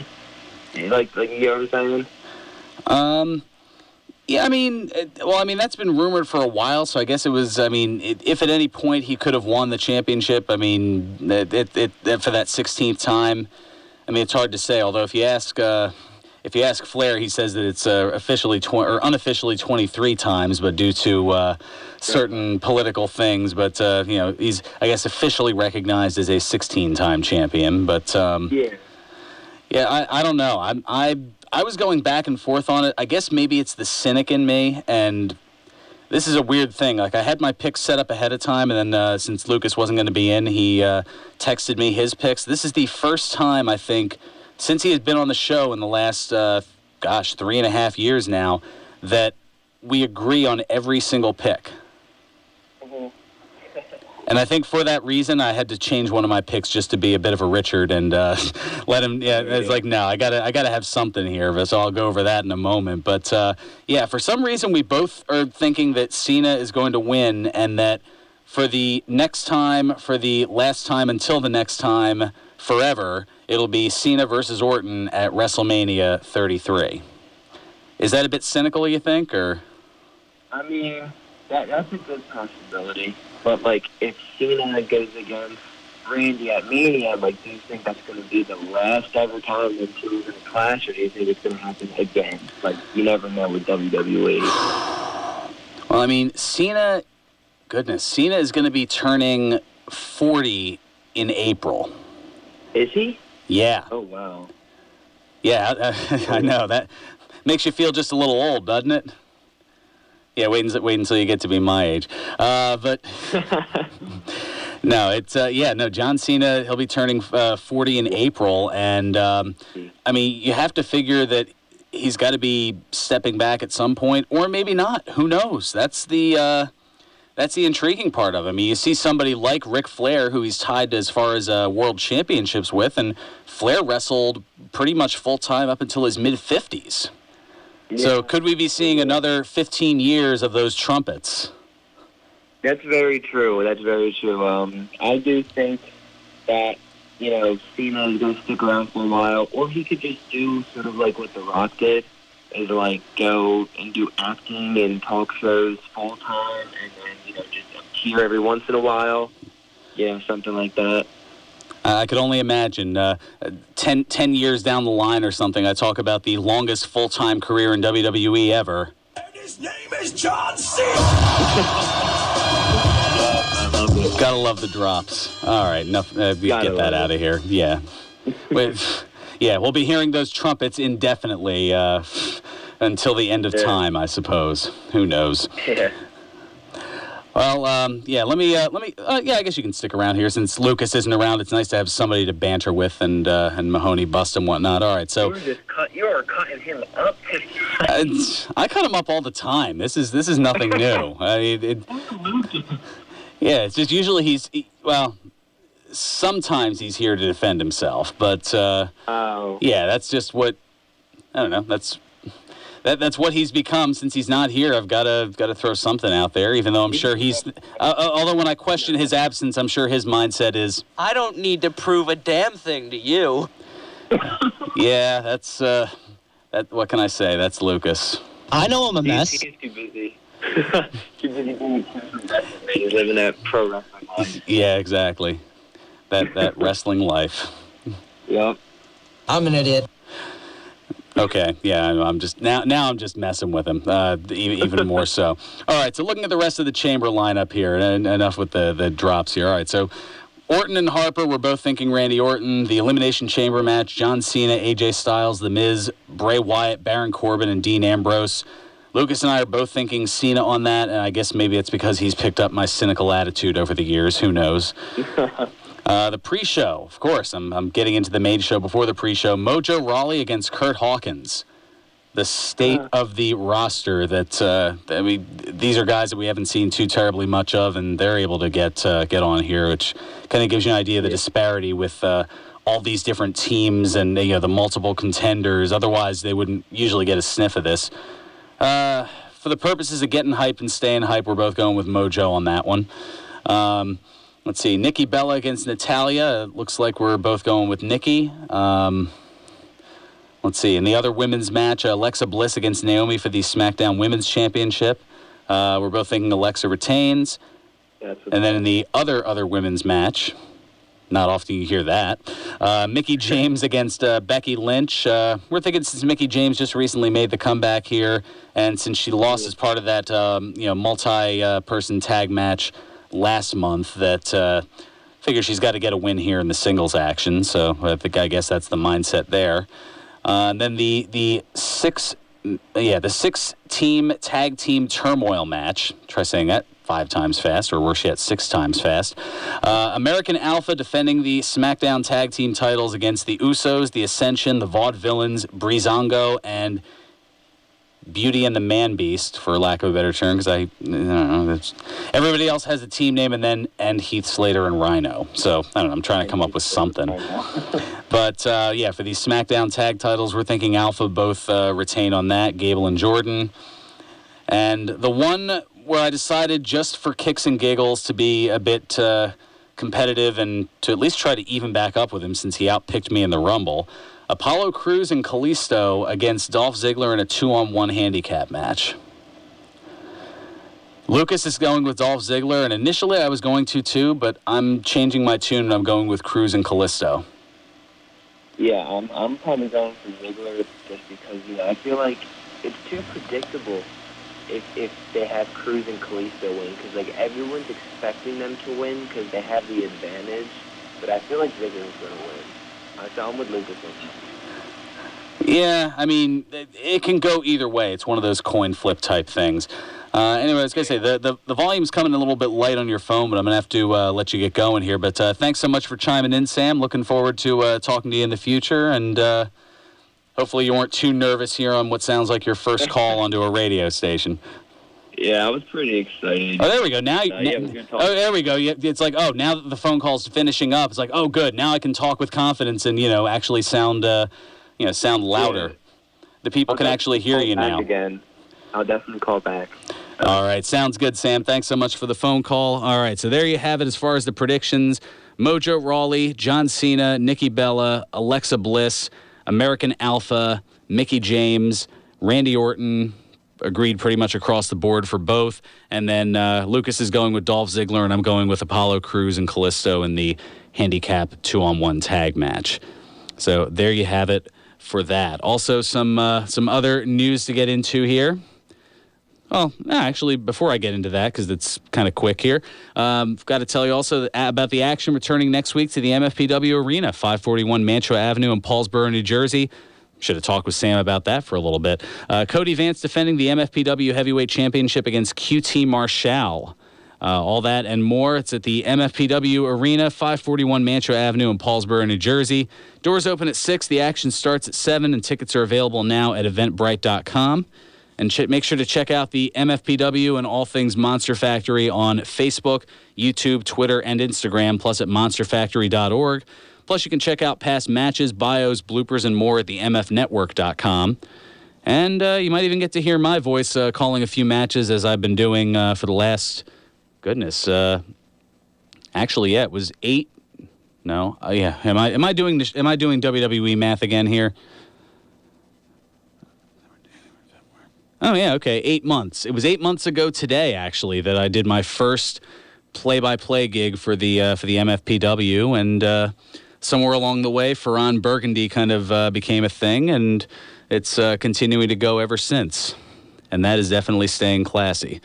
Like you know what I'm saying?
Yeah, I mean, that's been rumored for a while, so I guess it was, if at any point he could have won the championship, for that 16th time, I mean, it's hard to say, although if you ask if you ask Flair, he says that it's officially or unofficially 23 times, but due to certain political things. But he's, I guess, officially recognized as a 16-time champion. But I don't know. I was going back and forth on it. I guess maybe it's the cynic in me, and this is a weird thing. Like, I had my picks set up ahead of time, and then since Lucas wasn't going to be in, he texted me his picks. This is the first time, I think, since he has been on the show in the last, 3.5 years now, that we agree on every single pick. And I think for that reason, I had to change one of my picks just to be a bit of a Richard and let him. Yeah, it's like, no, I gotta have something here. So I'll go over that in a moment. But for some reason, we both are thinking that Cena is going to win, and that for the next time, for the last time until the next time, forever, it'll be Cena versus Orton at WrestleMania 33. Is that a bit cynical, you think, or?
I mean, that's a good possibility. But, like, if Cena goes against Randy at Mania, like, do you think that's going to be the last ever time them two are going to clash, or do you think it's going to happen again? Like, you never know with WWE.
Well, I mean, Cena is going to be turning 40 in April.
Is he?
Yeah.
Oh, wow.
Yeah, I know. That makes you feel just a little old, doesn't it? Yeah, wait until you get to be my age. But no, it's John Cena, he'll be turning 40 in April, and I mean, you have to figure that he's got to be stepping back at some point, or maybe not. Who knows? That's the intriguing part of it. I mean, you see somebody like Ric Flair, who he's tied as far as world championships with, and Flair wrestled pretty much full time up until his mid-50s. Yeah. So could we be seeing another 15 years of those trumpets?
That's very true. I do think that, Cena is going to stick around for a while, or he could just do sort of like what The Rock did, is like go and do acting and talk shows full time, and then, just appear every once in a while. Yeah, something like that.
I could only imagine 10 years down the line or something, I talk about the longest full-time career in WWE ever.
And his name is John Cena!
Gotta love the drops. All right, enough. Get that out of here. Yeah. We'll be hearing those trumpets indefinitely until the end of time, I suppose. Who knows?
Yeah.
Well, let me. I guess you can stick around here since Lucas isn't around. It's nice to have somebody to banter with and Mahoney bust and whatnot. All right, so
you are cutting him up.
I cut him up all the time. This is nothing new. I mean, it's just usually sometimes he's here to defend himself, but that's just what I don't know. That's what he's become since he's not here. I've got to throw something out there, even though I'm sure he's. Although when I question his absence, I'm sure his mindset is,
I don't need to prove a damn thing to you.
Yeah, that's that. What can I say? That's Lucas.
I know I'm a mess.
He's too busy. Too busy doing he's living that pro wrestling life.
Yeah, exactly. That wrestling life.
Yep.
I'm an idiot.
Okay, yeah, I'm just now I'm just messing with him, even more so. All right, so looking at the rest of the chamber lineup here, and enough with the drops here. All right, so Orton and Harper, we're both thinking Randy Orton. The Elimination Chamber match, John Cena, AJ Styles, The Miz, Bray Wyatt, Baron Corbin, and Dean Ambrose. Lucas and I are both thinking Cena on that, and I guess maybe it's because he's picked up my cynical attitude over the years. Who knows? The pre-show, of course, I'm getting into the main show before the pre-show. Mojo Rawley against Kurt Hawkins. The state of the roster these are guys that we haven't seen too terribly much of, and they're able to get on here, which kind of gives you an idea of the disparity with all these different teams and the multiple contenders. Otherwise, they wouldn't usually get a sniff of this. For the purposes of getting hype and staying hype, we're both going with Mojo on that one. Let's see, Nikki Bella against Natalya. It looks like we're both going with Nikki. Let's see, in the other women's match, Alexa Bliss against Naomi for the SmackDown Women's Championship. We're both thinking Alexa retains. And then in the other women's match, Not often you hear that. Mickie James against Becky Lynch. We're thinking since Mickie James just recently made the comeback here, and since she lost as part of that multi-person tag match last month, that figure she's got to get a win here in the singles action. So I guess that's the mindset there. And then the six-team tag team turmoil match. Try saying that 5 times fast, or worse yet, 6 times fast. American Alpha defending the SmackDown tag team titles against the Usos, the Ascension, the Vaudevillains, Breezango, and Beauty and the Man Beast, for lack of a better term, because I don't know. Everybody else has a team name and Heath Slater and Rhino. So, I don't know. I'm trying to come up with something. But, for these SmackDown tag titles, we're thinking Alpha both retain on that, Gable and Jordan. And the one where I decided just for kicks and giggles to be a bit competitive and to at least try to even back up with him since he outpicked me in the Rumble, Apollo Crews and Kalisto against Dolph Ziggler in a 2-on-1 handicap match. Lucas is going with Dolph Ziggler, and initially I was going to too, but I'm changing my tune and I'm going with Crews and Kalisto.
Yeah, I'm probably going for Ziggler just because, I feel like it's too predictable if they have Crews and Kalisto win, because, everyone's expecting them to win because they have the advantage, but I feel like Ziggler's going to win. So I'm with Lucas on that.
Yeah, I mean, it can go either way. It's one of those coin flip type things. Anyway, I was going to say, the volume's coming a little bit light on your phone, but I'm going to have to let you get going here. But thanks so much for chiming in, Sam. Looking forward to talking to you in the future, and hopefully you weren't too nervous here on what sounds like your first call onto a radio station.
Yeah, I was pretty excited.
Oh, there we go. Now, there we go. It's like, now that the phone call's finishing up, it's like, oh, good. Now I can talk with confidence and actually sound, sound louder. Yeah. The people can actually hear you now.
Again, I'll definitely call back.
All right, sounds good, Sam. Thanks so much for the phone call. All right, so there you have it as far as the predictions: Mojo Rawley, John Cena, Nikki Bella, Alexa Bliss, American Alpha, Mickie James, Randy Orton. Agreed pretty much across the board for both. And then Lucas is going with Dolph Ziggler, and I'm going with Apollo Crews and Kalisto in the handicap 2-on-1 tag match. So there you have it for that. Also, some other news to get into here. Well, actually, before I get into that, because it's kind of quick here, I've got to tell you also about the action returning next week to the MFPW Arena, 541 Mantua Avenue in Paulsboro, New Jersey. Should have talked with Sam about that for a little bit. Cody Vance defending the MFPW Heavyweight Championship against QT Marshall. All that and more. It's at the MFPW Arena, 541 Mantua Avenue in Paulsboro, New Jersey. Doors open at 6. The action starts at 7, and tickets are available now at eventbrite.com. And make sure to check out the MFPW and all things Monster Factory on Facebook, YouTube, Twitter, and Instagram, plus at monsterfactory.org. Plus, you can check out past matches, bios, bloopers, and more at the mfnetwork.com. And you might even get to hear my voice calling a few matches as I've been doing for the last, actually, it was 8. No, yeah. Am I doing WWE math again here? Oh yeah, okay. 8 months. It was 8 months ago today, actually, that I did my first play-by-play gig for the MFPW, and somewhere along the way, Fearon Burgundy kind of became a thing, and it's continuing to go ever since. And that is definitely staying classy.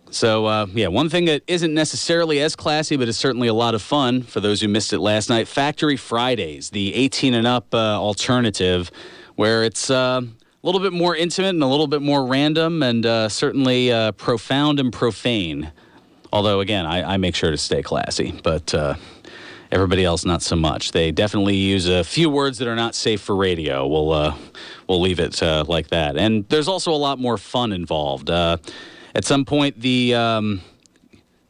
So, one thing that isn't necessarily as classy, but is certainly a lot of fun, for those who missed it last night, Factory Fridays, the 18 and up alternative, where it's a little bit more intimate and a little bit more random, and certainly profound and profane. Although, again, I make sure to stay classy, but everybody else not so much. They definitely use a few words that are not safe for radio. We'll leave it like that. And there's also a lot more fun involved. At some point, the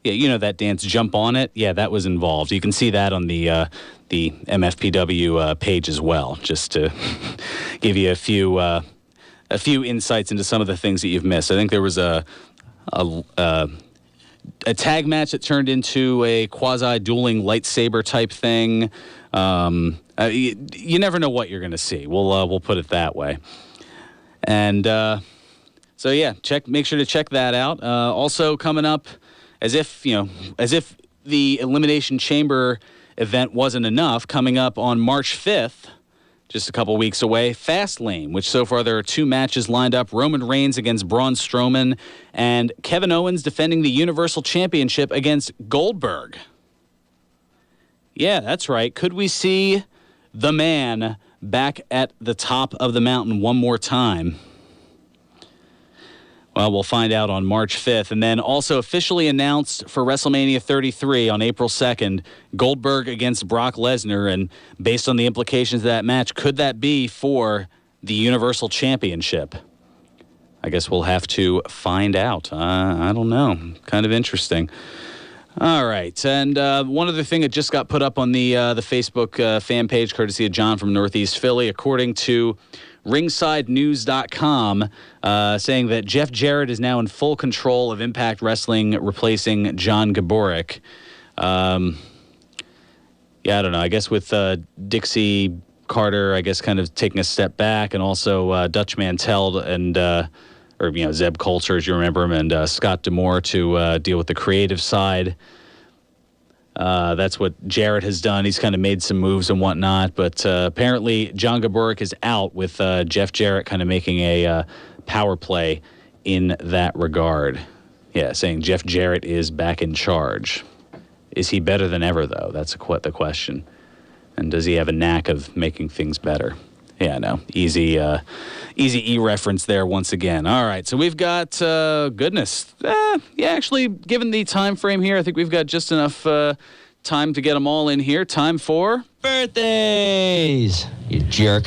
that dance, Jump On It, that was involved. You can see that on the MFPW page as well, just to give you a few insights into some of the things that you've missed. I think there was a tag match that turned into a quasi-dueling lightsaber type thing. You never know what you're going to see. We'll put it that way. And make sure to check that out. Also coming up, as if the Elimination Chamber event wasn't enough, coming up on March 5th, just a couple weeks away, Fastlane, which so far there are 2 matches lined up. Roman Reigns against Braun Strowman, and Kevin Owens defending the Universal Championship against Goldberg. Yeah, that's right. Could we see the man back at the top of the mountain one more time? Well, we'll find out on March 5th. And then also officially announced for WrestleMania 33 on April 2nd, Goldberg against Brock Lesnar. And based on the implications of that match, could that be for the Universal Championship? I guess we'll have to find out. I don't know. Kind of interesting. All right. And one other thing that just got put up on the Facebook fan page, courtesy of John from Northeast Philly, according to RingsideNews.com, saying that Jeff Jarrett is now in full control of Impact Wrestling, replacing John Gaborick. Yeah, I don't know. I guess with Dixie Carter, I guess kind of taking a step back, and also Dutch Mantell and Zeb Coulter, as you remember him, and Scott D'Amore to deal with the creative side. That's what Jarrett has done. He's kind of made some moves and whatnot, but apparently John Gaborick is out, with Jeff Jarrett kind of making a power play in that regard. Yeah, saying Jeff Jarrett is back in charge. Is he better than ever, though? That's the question. And does he have a knack of making things better? Yeah, no. Easy E-reference there once again. All right, so we've got, goodness. Actually, given the time frame here, I think we've got just enough time to get them all in here. Time for
Birthdays, you jerk.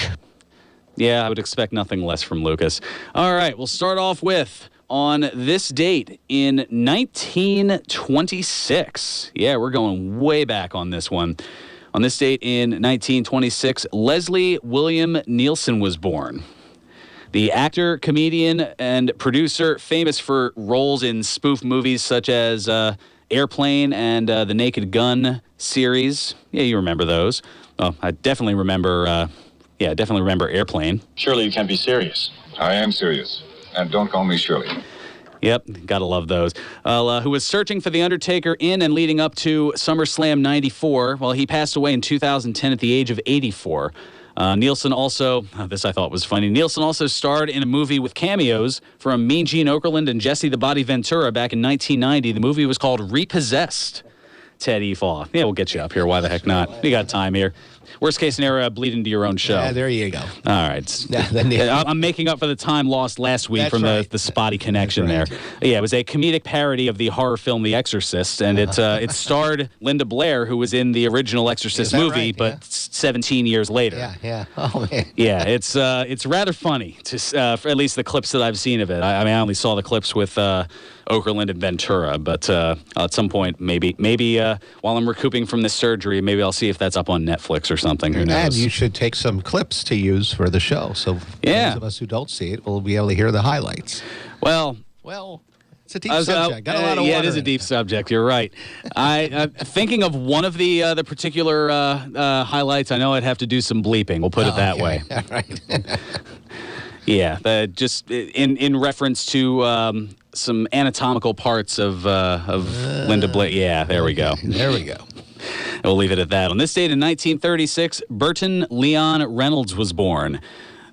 Yeah, I would expect nothing less from Lucas. All right, we'll start off with, on this date in 1926. Yeah, we're going way back on this one. On this date in 1926, Leslie William Nielsen was born. The actor, comedian, and producer, famous for roles in spoof movies such as Airplane and the Naked Gun series. Yeah, you remember those. Oh, I definitely remember. Definitely remember Airplane.
Surely you can't be serious. I am serious. And don't call me Shirley.
Yep, gotta love those. Who was searching for The Undertaker in and leading up to SummerSlam 94. Well, he passed away in 2010 at the age of 84. Nielsen also, this I thought was funny, Nielsen also starred in a movie with cameos from Mean Gene Okerlund and Jesse the Body Ventura back in 1990. The movie was called Repossessed. Ted Efaw. Yeah, we'll get you up here. Why the heck not? You got time here. Worst case scenario, bleed into your own show.
Yeah, there you go.
All right. I'm making up for the time lost last week from the spotty connection there. Yeah, it was a comedic parody of the horror film The Exorcist, and it starred Linda Blair, who was in the original Exorcist movie, but 17 years later.
Yeah. Oh, man.
Yeah, it's rather funny, for at least the clips that I've seen of it. I only saw the clips with Okerlund and Ventura, but at some point, maybe while I'm recouping from this surgery, maybe I'll see if that's up on Netflix or something. Who knows?
And you should take some clips to use for the show, so those of us who don't see it will be able to hear the highlights.
Well,
it's a deep subject. Got a lot of
yeah,
water
it is a deep subject. You're right. I'm thinking of one of the particular highlights. I know I'd have to do some bleeping. We'll put it that way.
Yeah, right.
Yeah, just in reference to some anatomical parts of Linda Blair. Yeah, there we go.
There we go.
We'll leave it at that. On this date in 1936, Burton Leon Reynolds was born.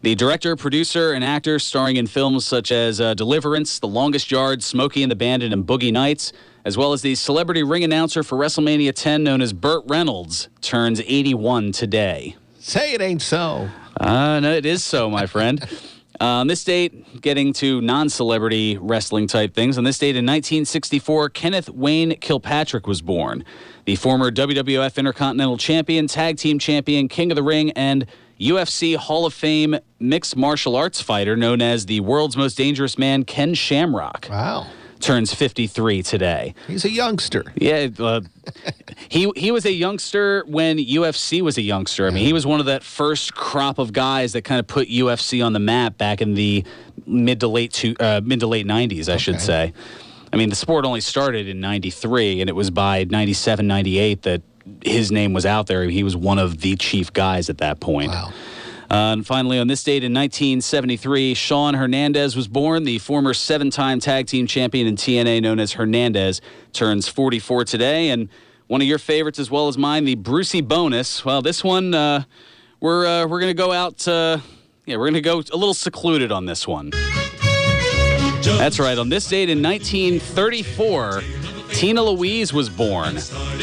The director, producer, and actor starring in films such as Deliverance, The Longest Yard, Smokey and the Bandit, and Boogie Nights, as well as the celebrity ring announcer for WrestleMania 10 known as Burt Reynolds, turns 81 today.
Say it ain't so.
No, it is so, my friend. On this date, getting to non-celebrity wrestling type things, on this date in 1964, Kenneth Wayne Kilpatrick was born. The former WWF Intercontinental Champion, Tag Team Champion, King of the Ring, and UFC Hall of Fame mixed martial arts fighter known as the world's most dangerous man, Ken Shamrock.
Wow.
Turns 53 today.
He's a youngster.
Yeah, he was a youngster when UFC was a youngster. I mean, he was one of that first crop of guys that kind of put UFC on the map back in the mid to late 90s, I should say. I mean, the sport only started in 93, and it was by 97, 98 that his name was out there. He was one of the chief guys at that point.
Wow.
And finally, on this date in 1973, Shawn Hernandez was born. The former 7-time tag team champion in TNA known as Hernandez turns 44 today. And one of your favorites as well as mine, the Brucey bonus. Well, this one, we're going to go out, we're going to go a little secluded on this one. That's right. On this date in 1934, Tina Louise was born.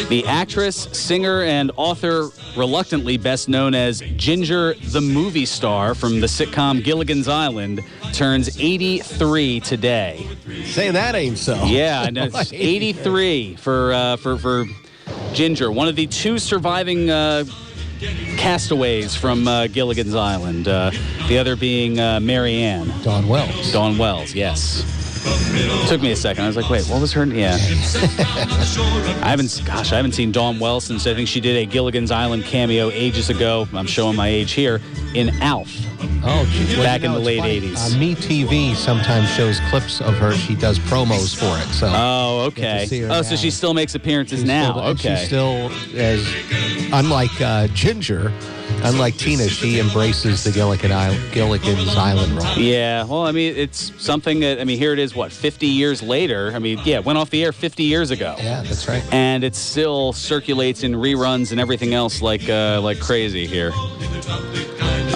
The actress, singer, and author, reluctantly best known as Ginger the movie star from the sitcom Gilligan's Island, turns 83 today.
Saying that ain't so.
Yeah, and it's 83 for Ginger, one of the two surviving castaways from Gilligan's Island. The other being Mary Ann.
Dawn Wells.
Dawn Wells, yes. Took me a second. I was like, wait, what was her? Yeah. I haven't seen Dawn Wells since I think she did a Gilligan's Island cameo ages ago. I'm showing my age here. In Alf.
Oh, geez.
Back in the late 80s.
MeTV sometimes shows clips of her. She does promos for it. So.
Oh, okay. So she still makes appearances now. Okay.
She still, unlike Ginger, unlike Tina, she embraces the Gilligan's Island role.
Yeah, well, I mean, it's something that, here it is, 50 years later? It went off the air 50 years ago.
Yeah, that's right.
And it still circulates in reruns and everything else like crazy here.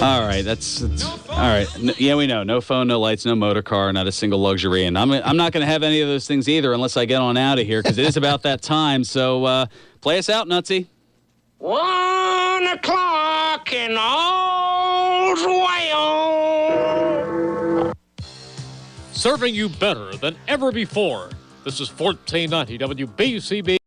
All right, that's all right. Yeah, we know. No phone, no lights, no motor car, not a single luxury. And I'm not going to have any of those things either unless I get on out of here because it is about that time. So play us out, Nutsy.
1 o'clock and all's well.
Serving you better than ever before. This is 1490 WBCB.